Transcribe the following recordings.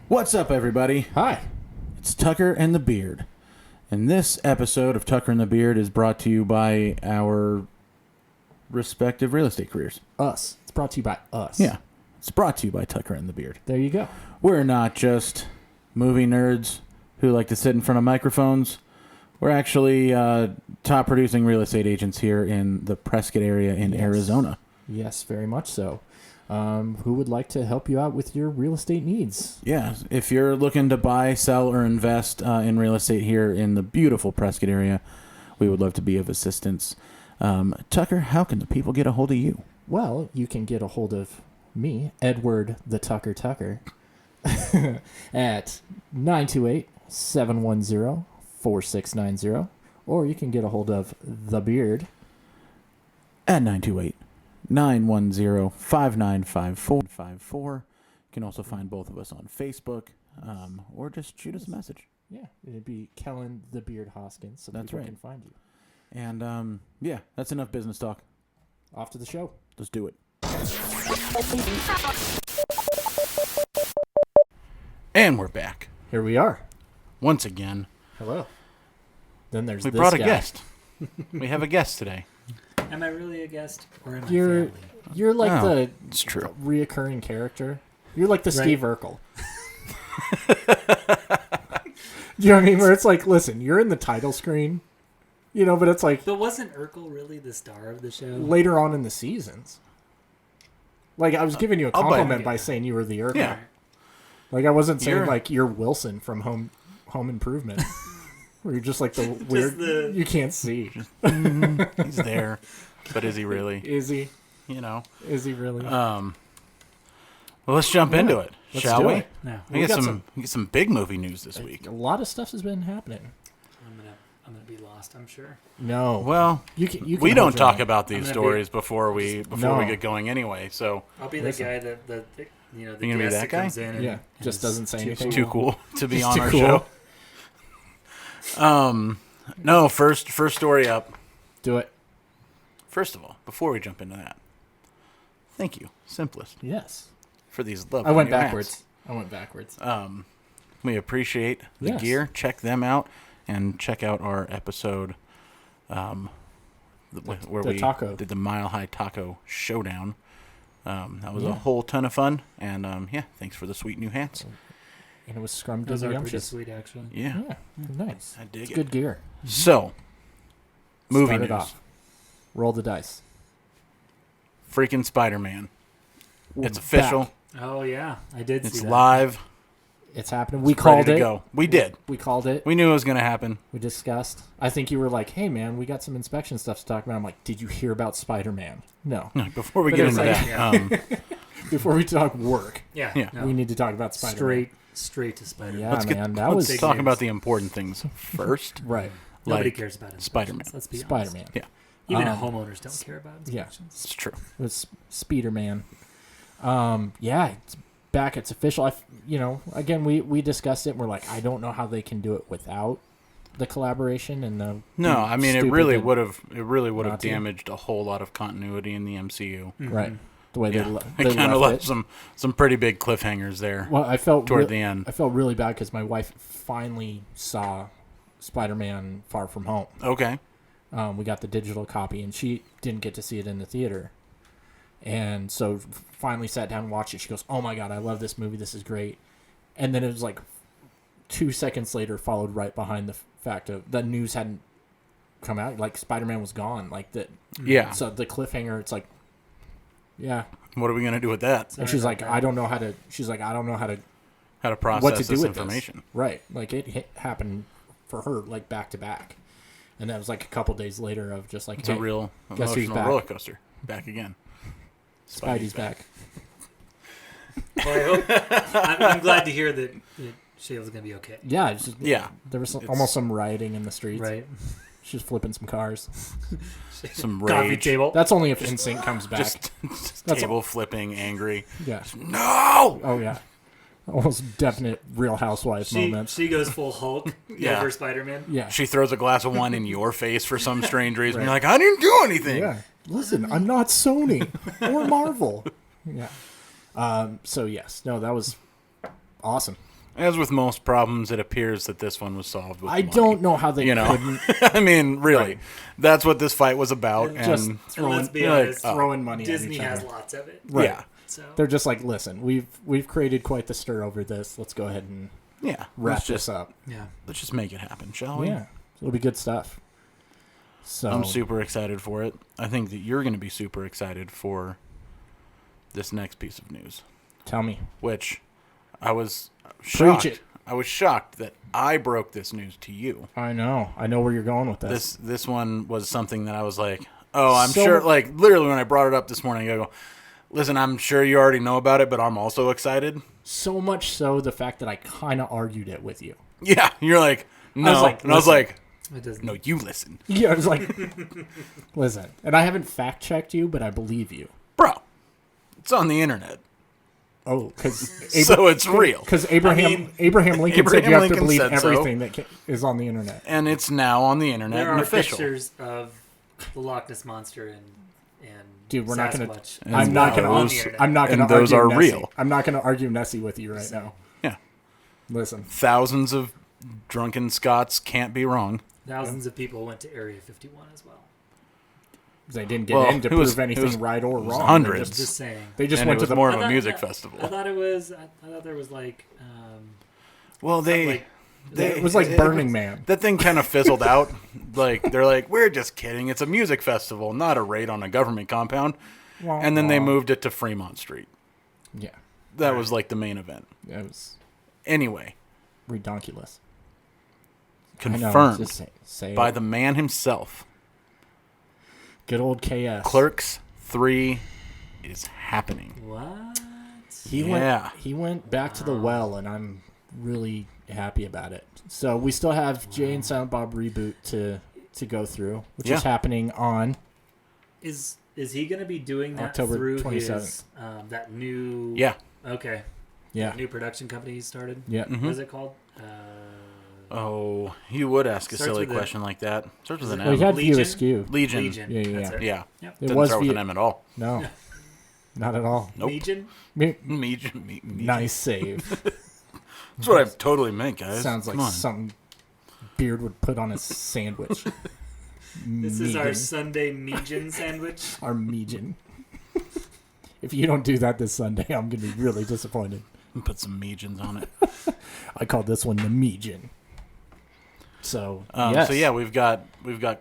What's up, everybody? Hi. It's Tucker and the Beard. And this episode of Tucker and the Beard is brought to you by our respective real estate careers. Us. It's brought to you by us. Yeah. It's brought to you by Tucker and the Beard. There you go. We're not just movie nerds who like to sit in front of microphones. We're actually top producing real estate agents here in the Prescott area in Arizona. Yes, very much so. Who would like to help you out with your real estate needs? Yeah, if you're looking to buy, sell, or invest in real estate here in the beautiful Prescott area, we would love to be of assistance. Tucker, how can the people get a hold of you? Well, you can get a hold of me, Edward the Tucker, at 928-710-4690, or you can get a hold of The Beard at 928-910-5954. You can also find both of us on Facebook, or just shoot us a message. Yeah, it'd be Kellen the Beard Hoskins, so that's people right. can find you. And yeah, that's enough business talk. Off to the show. Let's do it. And we're back Here we are. once again. Hello. Then there's We this brought a guy. guest. We have a guest today. Am I really a guest, or am I You're family? you're like Oh, the it's true. reoccurring character. You're like the Right. Steve Urkel. Do you know what I mean? Where it's like, listen, you're in the title screen, but it's like But wasn't Urkel really the star of the show? later on in the seasons. Like I was giving you a I'll buy it. compliment by saying you were the Urkel. Yeah. Like I wasn't saying You're- like you're Wilson from Home Improvement. Where you're just like the weird you can't see. He's there, but is he really? Is he? Is he really? Well, let's jump into it, Let's shall do we? it. No, We We get got some big movie news this week. A lot of stuff has been happening. I'm gonna be lost. I'm sure. No. Well, You can we hold don't your talk own. about these I'm gonna stories before we No. get going anyway. So I'll be Listen. the guy that the You gonna be guest that guy? comes in and Yeah, just is doesn't say anything. too cool to be Just on too our cool. show. No, first story up. Do it. First of all, before we jump into that, thank you, Simplest, Yes. for these lovely I went new hats. backwards. I went backwards. We appreciate the Yes. gear. Check them out and check out our episode where the we taco. did the Mile High Taco Showdown. That was a Yeah. whole ton of fun, and yeah, thanks for the sweet new hats. And it was scrummed those are pretty scrumptious. sweet, actually. Yeah, Yeah, nice. I dig It's it. good gear. So, movie Start it news. off. Roll the dice. Freaking Spider-Man. We're It's official. back. Oh yeah, I did It's see that. live. It's happening. We Ready called to it. go. We did. We called it. We knew it was going to happen. We discussed. I think you were like, "Hey, man, we got some inspection stuff to talk about." I'm like, "Did you hear about Spider-Man?" No. Before we But get it's into like- that, Before we talk work, Yeah, Yeah. no. we need to talk about Spider-Man. straight to Spider-Man. Yeah, let's man, that let's was big talk news. about the important things first. right. Nobody like cares about inspections. Spider-Man. Let's be honest. Spider-Man. Yeah, Even Um, homeowners don't care about yeah. inspections. it's true. It was Spider-Man. Yeah, it's back. It's official. Again, we discussed it. And we're like, I don't know how they can do it without the collaboration and the. No, I mean it stupid really that- would have not to. damaged a whole lot of continuity in the MCU. Right. The way Yeah, they it kind of left left it. some pretty big cliffhangers there Well, I felt toward the end. I felt really bad because my wife finally saw Spider-Man: Far From Home. Okay, We got the digital copy, and she didn't get to see it in the theater. And so finally sat down and watched it. She goes, "Oh my god, I love this movie. This is great." And then it was like 2 seconds later, followed right behind the fact of the news hadn't come out. Like Spider-Man was gone. Like that. yeah. So the cliffhanger. It's like, yeah. What are we gonna do with that? And she's like, I don't know how to. She's like, I don't know how to. How to process What to do this with information? this. Right. Like it happened for her like back to back, and that was like a couple days later of just like, It's hey, a real guess who's emotional back? roller coaster. Back again. Spidey's back. Well, I hope, I'm glad to hear that Shayla's gonna be okay. Yeah, it's just, Yeah, There was It's- almost some rioting in the streets. Right. She's flipping some cars. some Coffee rage. table. That's only if NSYNC comes back. Just That's table flipping, angry. Yeah. No. Oh yeah. Almost definite Real Housewives moments. She goes full Hulk Yeah. over Spider-Man. Yeah. She throws a glass of wine in your face for some strange reason. You're like, I didn't do anything. Yeah. Listen, I'm not Sony or Marvel. Yeah. So yes, no, that was awesome. As with most problems, it appears that this one was solved with I money. don't know how they You know, couldn't I mean, really, Right. that's what this fight was about. And just And throwing, let's be like, honest, throwing money Disney at each has other. lots of it. Right. yeah, So They're just like, listen, we've created quite the stir over this. Let's go ahead and yeah. wrap Let's this just up. yeah. let's just make it happen, shall we? Yeah, it'll be good stuff. So I'm super excited for it. I think that you're going to be super excited for this next piece of news, tell me, which I was shocked. preach it. I was shocked that I broke this news to you. I know where you're going with this. This one was something that I was like, oh, I'm So- sure. Like literally, when I brought it up this morning, I go, listen, I'm sure you already know about it, but I'm also excited. So much so the fact that I kind of argued it with you. Yeah, you're like, no, I was like, and I was listen. like, It doesn't. no, you listen, Yeah, I was like, listen, and I haven't fact checked you, but I believe you. bro. It's on the internet, Oh, because so it's real, Because Abraham I mean, Lincoln said Abraham you have Lincoln to believe said so. everything that is on the internet. and it's now on the internet There and are official. pictures of the Loch Ness monster and Dude, we're not gonna- Sasquatch And I'm not as gonna. well on those- the internet. I'm not and gonna. those argue are Nessie. real. I'm not gonna argue Nessie with you right now. Yeah, Listen, thousands of drunken Scots can't be wrong. Thousands of people went to Area 51 as well. they didn't get Well, in to it prove was- it anything was- right or it was wrong. hundreds. Just saying. They just And went it to was the. more of I a thought- music I festival. thought it was. I thought there was like. Well, like it was like Burning Man. That thing kind of fizzled out. Like they're like, we're just kidding. It's a music festival, not a raid on a government compound. And then they moved it to Fremont Street. Yeah, That was like the main event. it was Anyway, redonkulous. confirmed Just say by it. the man himself. Good old KS. Clerks 3 is happening. what? He Yeah. went back to the well, and I'm really happy about it. So we still have Jay and Silent Bob reboot to go through, which Yeah. is happening on. Is he going to be doing that October through 27th. his that new? Yeah. Okay. Yeah, New production company he started. yeah. Mhm. What is it called? Oh, you would ask a Starts silly with a- question like that. Starts with an Is M. Well, you had View Legion? Askew. Legion. Legion. Yeah, yeah, That's yeah. it. Yeah. Yep. It Doesn't was start with View- an M at all. No, not at all. Nope. Legion. Legion. Nice save. That's what I totally meant, guys. Sounds like Come on. something Beard would put on a sandwich. This is our Megan. Sunday Megan sandwich. Our Megan. If you don't do that this Sunday, I'm going to be really disappointed. Put some Megians on it. I call this one the Megan. So, yes. So yeah, we've got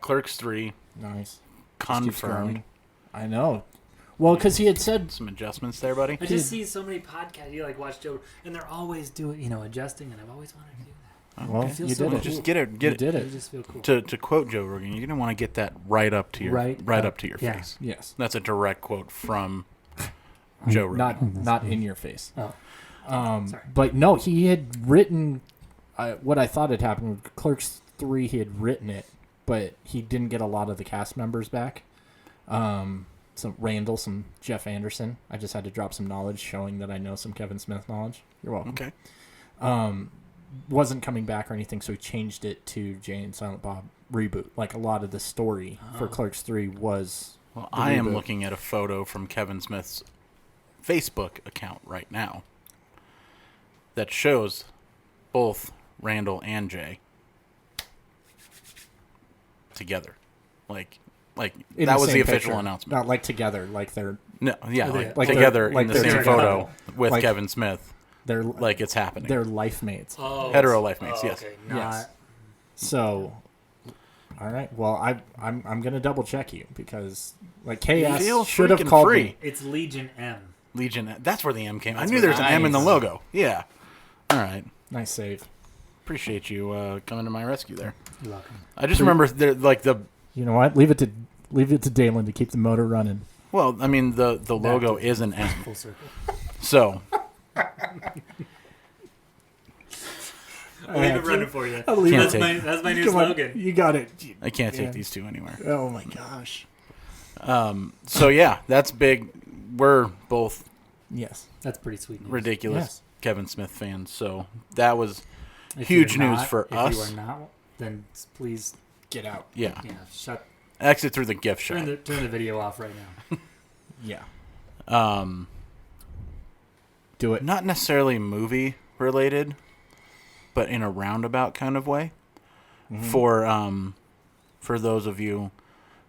Clerks 3 Nice. Just keeps confirmed. growing. I know. Well, because he had said, Some adjustments there, buddy. I just see so many podcasts. You like watch Joe, and they're always doing adjusting, and I've always wanted to do that. well, It feels you so did cool. it. Just get it. You Get it. did It it. just feel cool. To quote Joe Rogan, you're gonna want to get that right up to your Right up to your yeah. face. Yes. That's a direct quote from Joe Rogan. Not in your face. Oh, sorry. But no, he had written what I thought had happened with Clerks 3. He had written it, but he didn't get a lot of the cast members back. Some Randall, some Jeff Anderson. I just had to drop some knowledge showing that I know some Kevin Smith knowledge. You're welcome. Okay. Wasn't coming back or anything, so he changed it to Jay and Silent Bob reboot. Like a lot of the story for Clerks 3 was. Well, The I am reboot. looking at a photo from Kevin Smith's Facebook account right now that shows both Randall and Jay together. Like in that was the same official picture. announcement. Not like together, like they're No, yeah, Oh, like, yeah. Like together they're- like in the they're same together. photo with Like- Kevin Smith, they're like it's happening. they're life mates. Oh, Hetero life mates, oh, yes. Okay. Yes. So, all right. Well, I'm gonna double check you because like KS Feel should have freaking called free. me. It's Legion M. Legion. That's where the M came. I That's knew where there's an M in the nice. logo. Yeah. All right. Nice save. Appreciate you coming to my rescue there. You're welcome. I just remember like the You know what? Leave it to Dalen to keep the motor running. well, I mean the logo is an M. Full circle. So I'll leave it running for you. I'll leave Can't That's take- my new Come on, slogan. you got it. I can't take Yeah. these two anywhere. Oh my gosh. So yeah, that's big. We're both Yes. That's pretty sweet news. ridiculous Yes. Kevin Smith fans. So that was If huge you're news not- for if us. you are not, then please, Get out. yeah. shut. Exit through the gift shop. Turn the video off right now. Yeah. Do it. not necessarily movie related, but in a roundabout kind of way. For those of you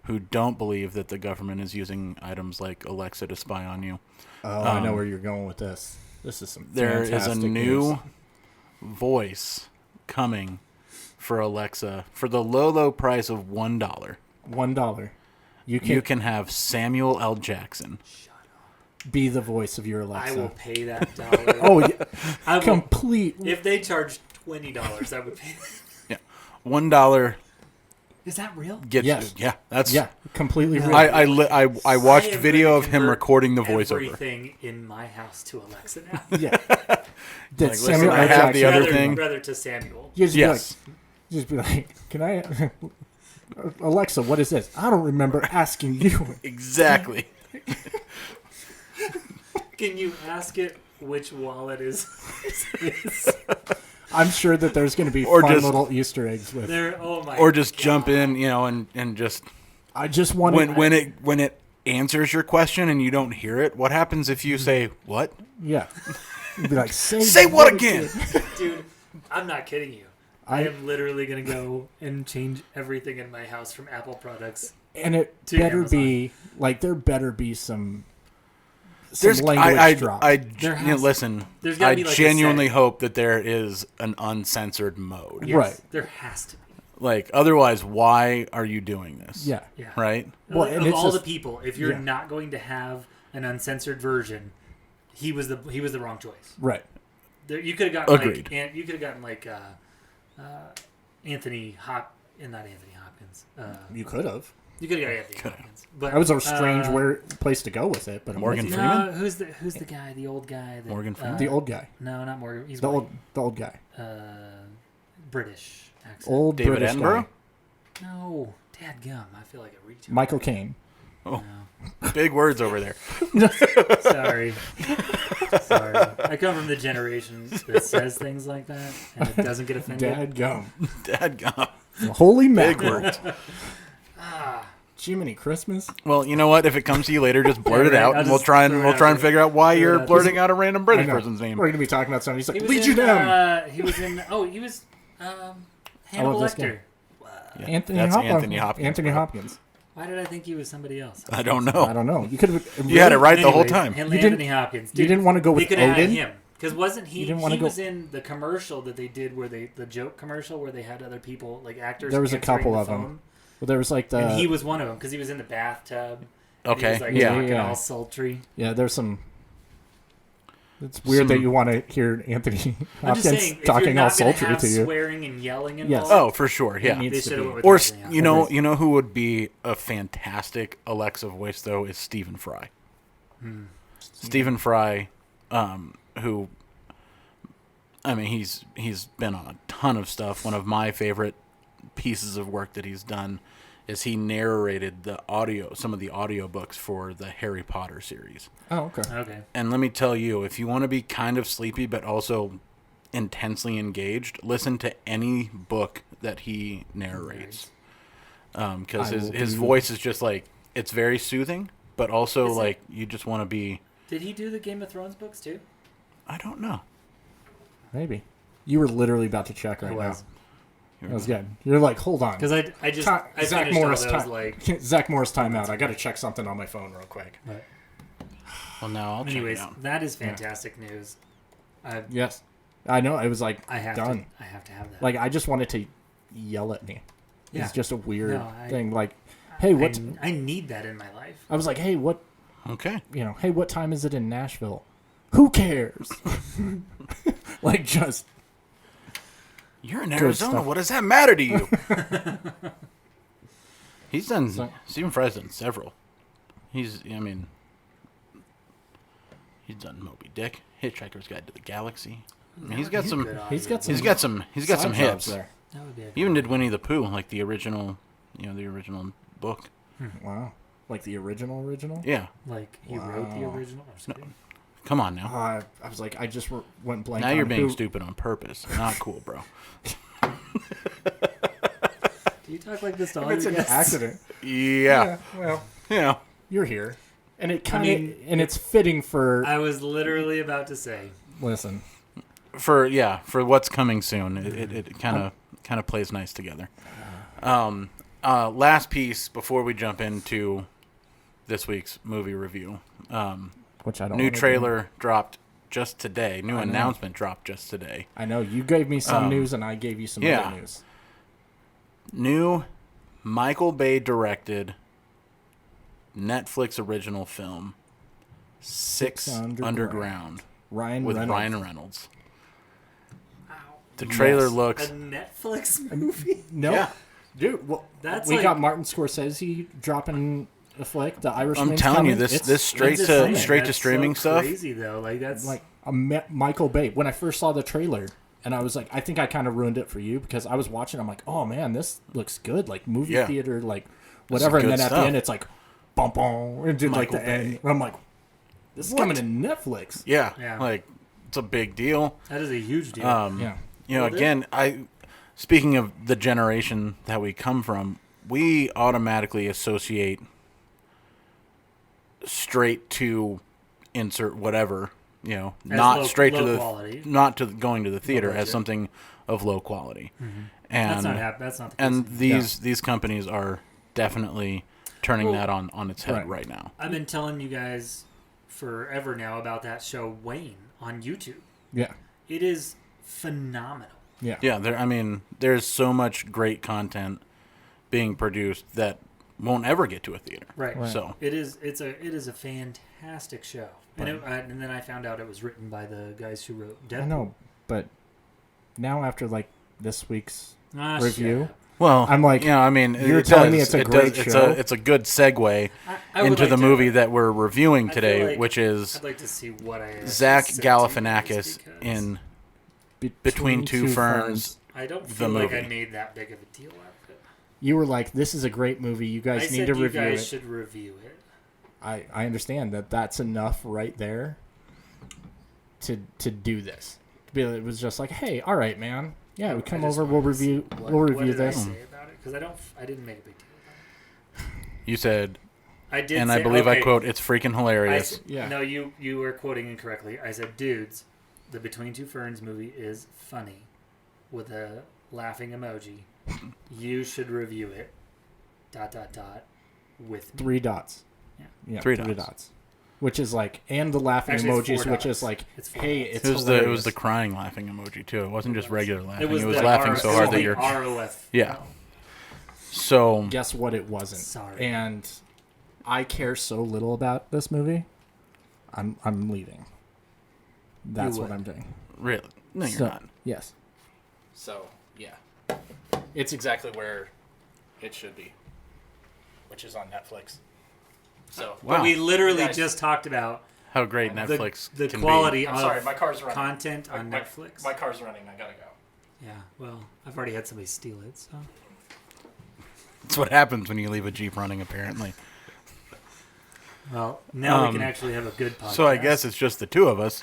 who don't believe that the government is using items like Alexa to spy on you, I know where you're going with this. This is some there is a fantastic new news. voice coming for Alexa for the low price of $1. $1. You can have Samuel L. Jackson. be the voice of your I Alexa. will pay that dollar. Oh, yeah. I will, Complete. if they charge $20, I would pay. Yeah, $1 Is that real? gets Yes. you. Yeah, that's Yeah, completely real. I watched I am video gonna of him convert recording the voiceover. Everything in my house to Alexa now. Yeah. That listen, Samuel I L. have the Jackson- other rather, thing. rather to Samuel. You just Yes. just be like, can I, Alexa, what is this? I don't remember asking you. Exactly. Can you ask it which wallet is? I'm sure that there's going to be Or fun just- little Easter eggs with. There. Oh my. Or just God. jump in, and just I just want when it answers your question and you don't hear it, what happens if you say what? Yeah. You'd be like, Say what again? Dude, I'm not kidding you. I am literally gonna go and change everything in my house from Apple products. And it To better Amazon. be like there better be some There's language drop. There has- listen. there's gotta I be, like, a genuinely setting. hope that there is an uncensored mode. Yes, Right. There has to be. Like otherwise, why are you doing this? Yeah. Yeah. Right. Well, Like, and of it's all just- the people, if you're yeah. not going to have an uncensored version, he was the wrong choice. Right. There, you could have gotten Agreed. you could have gotten like Anthony not Anthony Hopkins. You could have. You could have got Anthony Hopkins. But That was a strange place to go with it, but Morgan I'm Freeman? No, who's the guy? The old guy. That, Morgan Freeman? the old guy. No, not Morgan. He's The white. old guy. British accent. Old David British Attenborough? guy. No, dadgum. I feel like a retard. Michael Caine. Big words over there. Sorry. Sorry. I come from the generation that says things like that and it doesn't get offended. Dad gum. Dadgum. Holy Big mackerel. words. Jiminy Christmas. Well, you know what? If it comes to you later, just blurt it right. out, I'll and we'll just try and throw it we'll out try and there. figure out why Throw it you're out blurting out a random I British know. person's name. We're going to be talking about something. He's like, He was lead in, you down. he was in. Oh, he was Hannibal this guy. Lecter. Yeah, Anthony that's Hopkins. Anthony Hopkins. Anthony bro. Hopkins. Why did I think he was somebody else? I don't know. I don't know. You could have. You had it right the whole Anyways, time. and You didn't- Anthony Hopkins. You didn't want to go They with could have had Odin. him because wasn't he? You didn't wanna He go- was in the commercial that they did where the joke commercial where they had other people like actors. There was a answering couple the of them. phone. Well, there was like the. And he was one of them because he was in the bathtub. And Okay, He was like yeah. talking Yeah. all sultry. Yeah, there's some. It's weird that you want to hear Anthony I'm just Hopkins saying, if talking you're all not gonna sultry have to you. swearing and yelling Yes. involved, Oh, for sure. Yeah. It they needs to should have be. went with Or Anthony Hopkins. you know who would be a fantastic Alexa voice though is Stephen Fry. Stephen Fry, who, I mean, he's been on a ton of stuff. One of my favorite pieces of work that he's done is he narrated some of the audiobooks for the Harry Potter series. Oh, okay. Okay. And let me tell you, if you want to be kind of sleepy but also intensely engaged, listen to any book that he narrates. Because I his will his be- voice is just like, it's very soothing, but also Is it- like you just want to be, Did he do the Game of Thrones books too? I don't know. Maybe. You were literally about to check right I now. was. That was good. You're like, hold on. Because I just Ti- I Zach finished Morris all those time. like. Zach Morris timeout. I got to check something on my phone real quick. But Well, now I'll check anyways, it out. that is fantastic news. Yes. I know. It was like I have done. to. I have to have that. Like I just wanted to yell at me. Yeah. It's just a weird No, thing. Like, hey, what? I need that in my life. I was like, hey, what? Okay. Hey, what time is it in Nashville? Who cares? Like, just You're in Good Arizona. stuff. What does that matter to you? He's done. So- Stephen Fry's done several. He's done Moby Dick, Hitchhiker's Guide to the Galaxy. I mean, he's got some. he's got some. He's got some. He's got some side jobs hits. there. That would be. He even did Winnie the Pooh, like the original, the original book. Wow. Like the original. Yeah. Like he wrote the Wow. original. I'm just kidding. Come on now. I was like, I just went blank. Now on you're being who- stupid on purpose. Not cool, bro. Do you talk like this to all It's your an guests? accident. Yeah. Well, Yeah. you're here. And it kind of and it's fitting for. I was literally about to say. Listen, for what's coming soon, it kind of plays nice together. Last piece before we jump into this week's movie review. which I don't. New wanna trailer dropped just today. New I know. announcement dropped just today. I know you gave me some news, and I gave you some other news. New Michael Bay directed Netflix original film Six Underground Ryan with Reynolds. Ryan Reynolds. Ow. The trailer Yes. looks A Netflix movie? No, Yeah. dude. Well, That's we like- got Martin Scorsese dropping a flick. The Irishman's I'm telling you, coming. this It's straight That's to insane. straight to That's streaming so stuff. Crazy though, like that's like Michael Bay. When I first saw the trailer, and I was like, I think I kind of ruined it for you because I was watching. I'm like, oh man, this looks good. Like movie Yeah. theater, like whatever. And good then at stuff. the end, it's like, bum bum, and did like Michael the Bay. end. And I'm like, this is coming to Netflix. Yeah, Yeah. like it's a big deal. that is a huge deal. Yeah. You know, Well, again, speaking of the generation that we come from, we automatically associate straight to insert whatever, you know, As not straight to low the quality. not to going to the theater as budget. something of low quality. That's And that's not the case. and these companies are definitely turning Well, that on its head right. right now. I've been telling you guys forever now about that show Wayne on YouTube. Yeah. It is phenomenal. Yeah. Yeah, there's so much great content being produced that won't ever get to a theater. Right. Right. So It is a fantastic show. And and then I found out it was written by the guys who wrote Deadpool. I know, but now after like this week's Ah, review, shit. well, I'm like, you know, I mean, you're it telling me does- it's a it great does- show? It's a good segue I would into like the to- movie that we're reviewing I feel today, like- which is I'd like to see what I actually Zach said to you guys Galifianakis because in Between Two Ferns. I don't the feel like I movie. made that big of a deal out of it. You were like, "This is a great movie. You I guys need said to you review guys it." should review it. I understand that that's enough right there to do this. It was just like, "Hey, all right, man. Yeah, we come I just over. We'll wanted to see review. what- We'll what review did I this." say about it? Because I didn't make a big deal about You said, it. I did, and say, I believe I okay, quote, "It's freaking I hilarious." s- Yeah. No, you were quoting incorrectly. I said, dudes, the Between Two Ferns movie is funny, with a laughing emoji. You should review it. ... With me. 3 dots. Yeah. Yeah, Three 3 dots. dots. Which is like, and the laughing Actually, it's emojis, 4 which dots. is like, It's 4 hey, dots. it's It was hilarious. the crying laughing emoji too. It wasn't just regular laughing. It was, the laughing R- so it was hard that the you're ROF. Yeah. so Guess what? It wasn't. Sorry. And I care so little about this movie. I'm leaving. That's what would. I'm doing. really. No, you're So- not. Yes. So yeah, it's exactly where it should be, which is on Netflix. So Wow. But we literally Guys. just talked about How great the, Netflix the can quality I'm of sorry, my car's running. content on Netflix. My car's running. I gotta go. Yeah, well, I've already had somebody steal it, so. be. That's what happens when you leave a Jeep running. Apparently. Well, now we can Um, actually have a good podcast. So I guess it's just the two of us.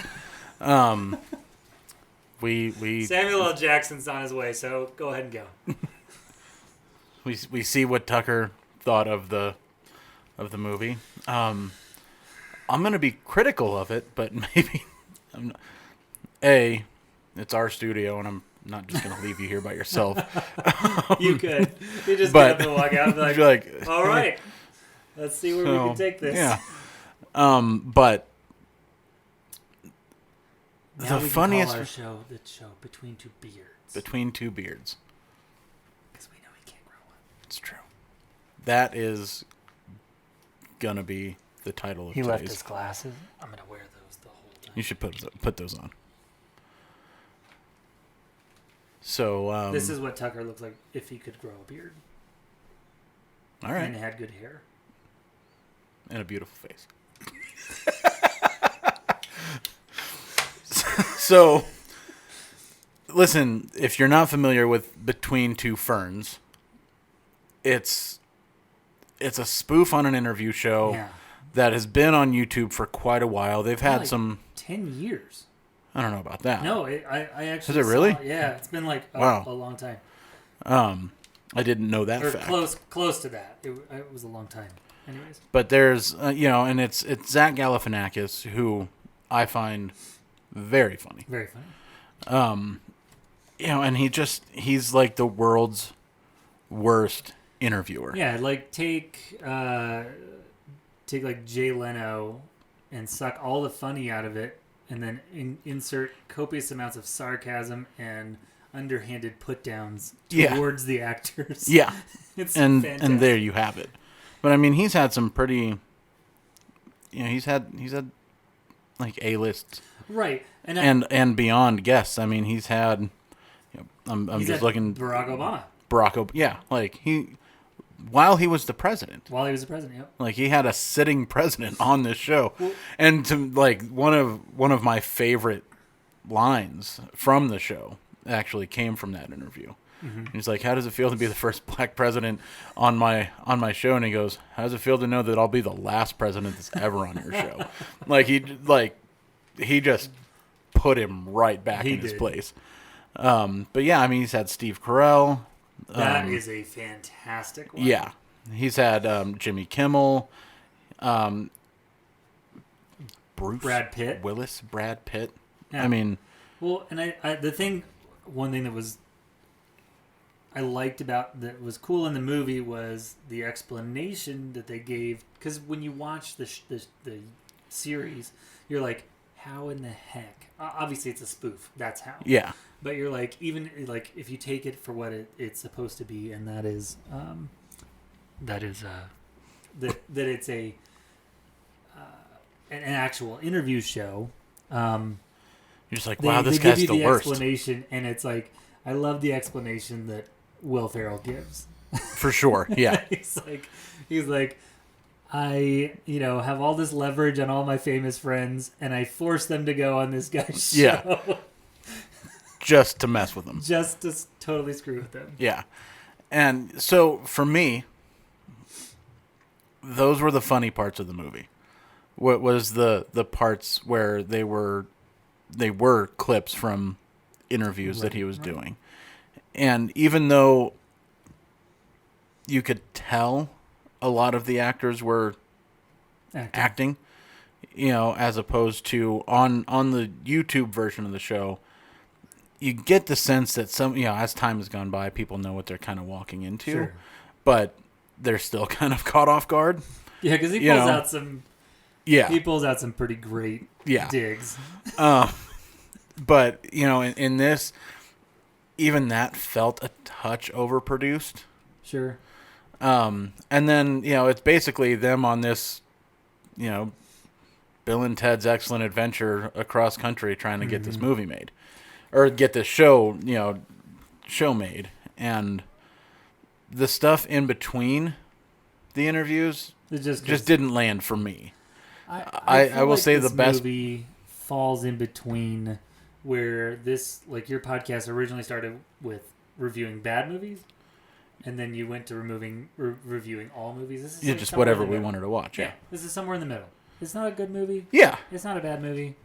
We Samuel L. Jackson's on his way, so go ahead and go. we see what Tucker thought of the movie. I'm gonna be critical of it, but maybe I'm not. It's our studio, and I'm not just gonna leave you here by yourself. You could. You just But- get up and walk out and be like, You're like, all right, let's see where we so, can take this. Yeah. But Now the we can funniest call our show the show Between Two Beards. Between Two Beards. Because we know he can't grow one. It's true. That is gonna be the title of He left today's. his glasses. I'm going to wear those the whole time. You should put those on. So This is what Tucker looks like if he could grow a beard. all right, And had good hair. and a beautiful face. So, listen, if you're not familiar with Between Two Ferns, it's a spoof on an interview show Yeah. that has been on YouTube for quite a while. They've had Like some. 10 years. I don't know about that. No, I actually. Is it really? Yeah, it's been like Wow. a long time. I didn't know that Or fact. close to that. It was a long time. Anyways. But there's, and it's Zach Galifianakis, who I find very funny. Very funny. And he's like the world's worst interviewer. Yeah, like take like Jay Leno and suck all the funny out of it, and then insert copious amounts of sarcasm and underhanded put downs towards the actors. Yeah. It's and fantastic. there you have it. But I mean, he's had some pretty, he's had like A-lists, right, and beyond guests. I mean, he's had. I'm he's just had looking. Barack Obama like while he was the president. while he was the president. Yep. Like he had a sitting president on this show, Well, and to like one of my favorite lines from the show actually came from that interview. Mm-hmm. He's like, "How does it feel to be the first black president on my show?" And he goes, "How does it feel to know that I'll be the last president that's ever on your show?" he just put him right back He in his did. place. But yeah, I mean, he's had Steve Carell. That is a fantastic one. Yeah, he's had Jimmy Kimmel, Bruce Brad Pitt. Brad Pitt. Yeah. I mean, Well, and one thing that was I liked about that was cool in the movie was the explanation that they gave, because when you watch the series, you're like, how in the heck? Obviously, it's a spoof. That's how. yeah, But you're like, even like if you take it for what it's supposed to be, and that is that it's a an actual interview show. you're just like, wow, this give guy's you the worst explanation, and it's like, I love the explanation that Will Ferrell gives. for sure. Yeah, he's like, I have all this leverage on all my famous friends, and I force them to go on this guy's show. Yeah. Just to mess with them. Just to totally screw with them. Yeah, and so for me, those were the funny parts of the movie. What was the parts where they were clips from interviews that he was doing. And even though you could tell a lot of the actors were acting, as opposed to on the YouTube version of the show, you get the sense that some, as time has gone by, people know what they're kind of walking into, Sure. but they're still kind of caught off guard. Yeah, because he pulls out some pretty great digs. But in this, even that felt a touch overproduced. Sure. And then it's basically them on this, Bill and Ted's Excellent Adventure across country trying to get this movie made, or get this show made, and the stuff in between the interviews It just didn't land for me. I I will say this the best movie falls in between, where this, like, your podcast originally started with reviewing bad movies, and then you went to reviewing all movies. This is like just somewhere whatever in the we middle. wanted to watch. Yeah, this is somewhere in the middle. It's not a good movie. Yeah. It's not a bad movie.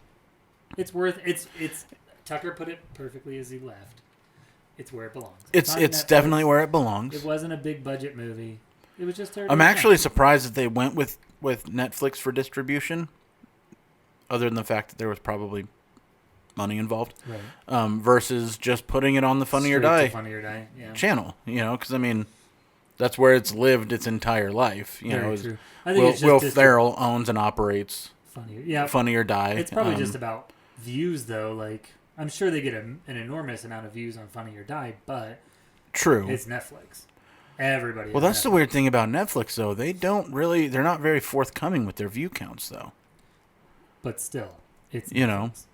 It's Tucker put it perfectly as he left. It's where it belongs. It's not Netflix. definitely where it belongs. It wasn't a big budget movie. It was just I'm actually surprised that they went with Netflix for distribution, other than the fact that there was probably money involved, right. Versus just putting it on the Funny or Straight Die to Funny or Die, yeah. channel. Because I mean, that's where it's lived its entire life. Very true. I think it's just Will Ferrell owns and operates Funny or Die. It's probably just about views, though. Like, I'm sure they get an enormous amount of views on Funny or Die, but true. It's Netflix. Everybody. Well, that's the weird thing about Netflix, though. They're not very forthcoming with their view counts, though. But still, it's Netflix.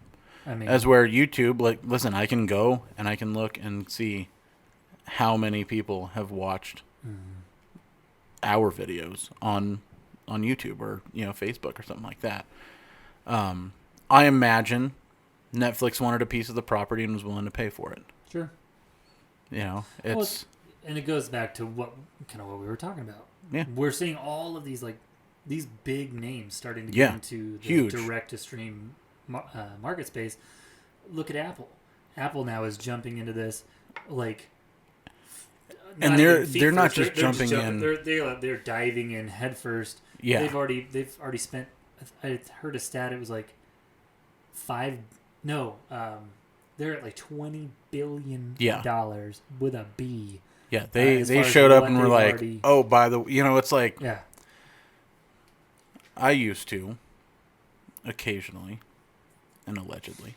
I mean, as where YouTube, like, listen, I can go and I can look and see how many people have watched our videos on YouTube or Facebook or something like that. I imagine Netflix wanted a piece of the property and was willing to pay for it. Sure. It's and it goes back to what we were talking about. Yeah, we're seeing all of these these big names starting to get into the direct to stream market space. Look at Apple. Apple now is jumping into this. Like, And they're not just jumping in. They're diving in head first. Yeah. They've already spent. I heard a stat. It was like they're at like $20 billion with a B. Yeah, they as far as showed up what and were they've like, already- oh, by the it's like Yeah. I used to occasionally and allegedly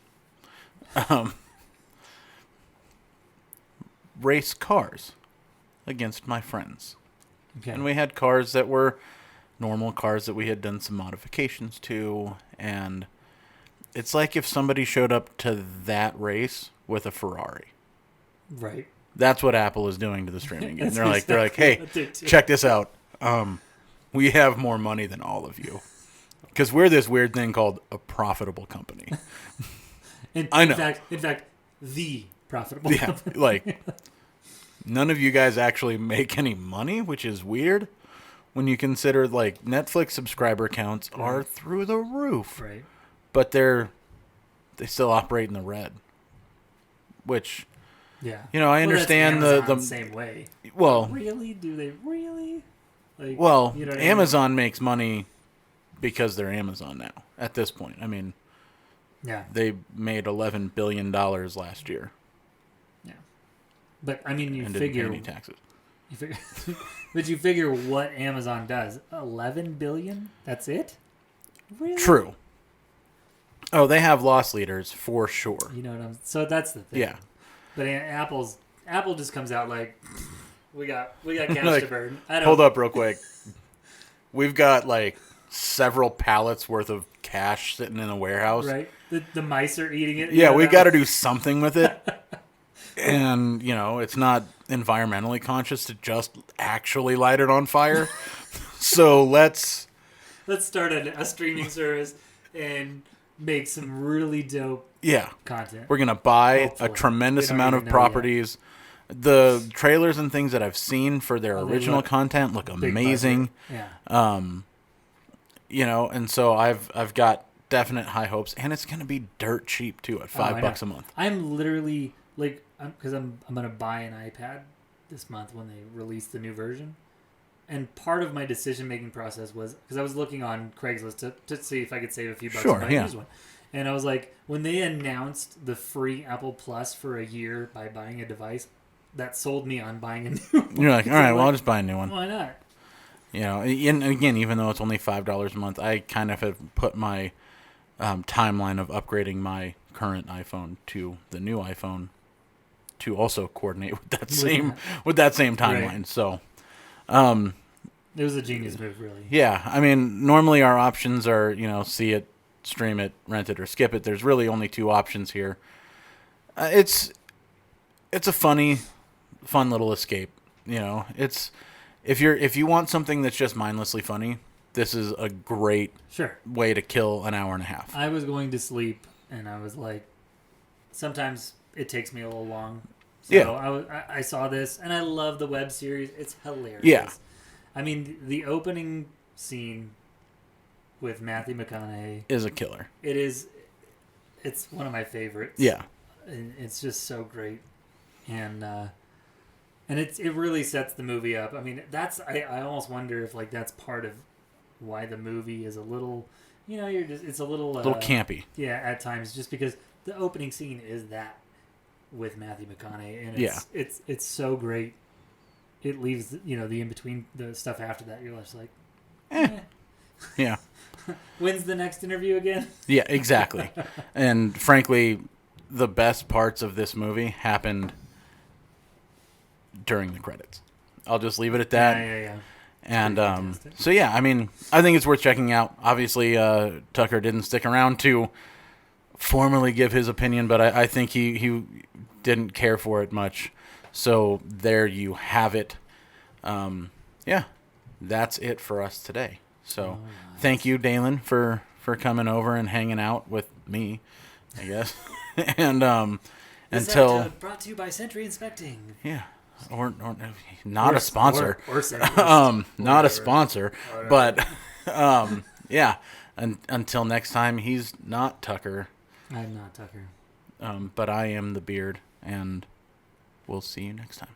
race cars against my friends. Okay. And we had cars that were normal cars that we had done some modifications to, and it's like if somebody showed up to that race with a Ferrari. Right. That's what Apple is doing to the streaming game. That's They're like, hey, what they're doing. check this out. We have more money than all of you. Because we're this weird thing called a profitable company. I know. In fact, the profitable Yeah, company. like, none of you guys actually make any money, which is weird when you consider, like, Netflix subscriber counts are through the roof. Right. But they still operate in the red. Which, Yeah. I understand that's the Amazon same way. well, Really? Do they really? Like, well, you know what I mean? Amazon makes money because they're Amazon now. At this point, I mean, Yeah. they made $11 billion last year Yeah. But I mean, and didn't pay any taxes. But you figure what Amazon does? 11 billion? That's it? Really? True. Oh, they have loss leaders for sure. You know what I'm? So that's the thing. Yeah. But Apple just comes out like, we got cash Like, to burn. Hold up real quick. We've got like several pallets worth of cash sitting in a warehouse. Right. The mice are eating it. Yeah, we got to do something with it. And, it's not environmentally conscious to just actually light it on fire. So let's start a streaming service and make some really dope content. We're going to buy Hopefully. a tremendous We don't amount of even know yet. properties. The trailers and things that I've seen for their Oh, they original look content look Big amazing. budget. Yeah. And so I've got definite high hopes, and it's going to be dirt cheap too at I know. $5 a month. I'm literally like, because I'm gonna buy an iPad this month when they release the new version, and part of my decision making process was because I was looking on Craigslist to see if I could save a few bucks Sure, and buy yeah. a used one, and I was like, when they announced the free Apple Plus for a year by buying a device, that sold me on buying a new one. You're like, all right, well, I'll just buy a new one. Why not? And again, even though it's only $5 a month, I kind of have put my timeline of upgrading my current iPhone to the new iPhone to also coordinate with that same timeline. Right. So, It was a genius move, really. yeah, I mean, normally our options are, see it, stream it, rent it, or skip it. There's really only two options here. It's a fun little escape. It's if you want something that's just mindlessly funny, this is a great Sure. way to kill an hour and a half. I was going to sleep, and I was like, sometimes it takes me a little long. So Yeah. I saw this, and I love the web series. It's hilarious. Yeah. I mean, the opening scene with Matthew McConaughey, Is a killer. it's one of my favorites. Yeah. And it's just so great. And it really sets the movie up. I mean, I almost wonder if like that's part of why the movie is a little, it's a little campy. Yeah, at times, just because the opening scene is that with Matthew McConaughey, and it's so great. It leaves the in between the stuff after that. You're just like, Yeah. when's the next interview again? Yeah, exactly. And frankly, the best parts of this movie happened during the credits. I'll just leave it at that. Yeah. And Pretty fantastic. so yeah, I mean, I think it's worth checking out. Obviously, Tucker didn't stick around to formally give his opinion, but I think he didn't care for it much. So there you have it. Yeah, that's it for us today. So thank you, Dalen, for coming over and hanging out with me, I guess. And This until episode brought to you by Century Inspecting. yeah, or not a sponsor. Or Not a sponsor, but yeah. Until next time, he's not Tucker, I'm not Tucker. but I am the Beard, and we'll see you next time.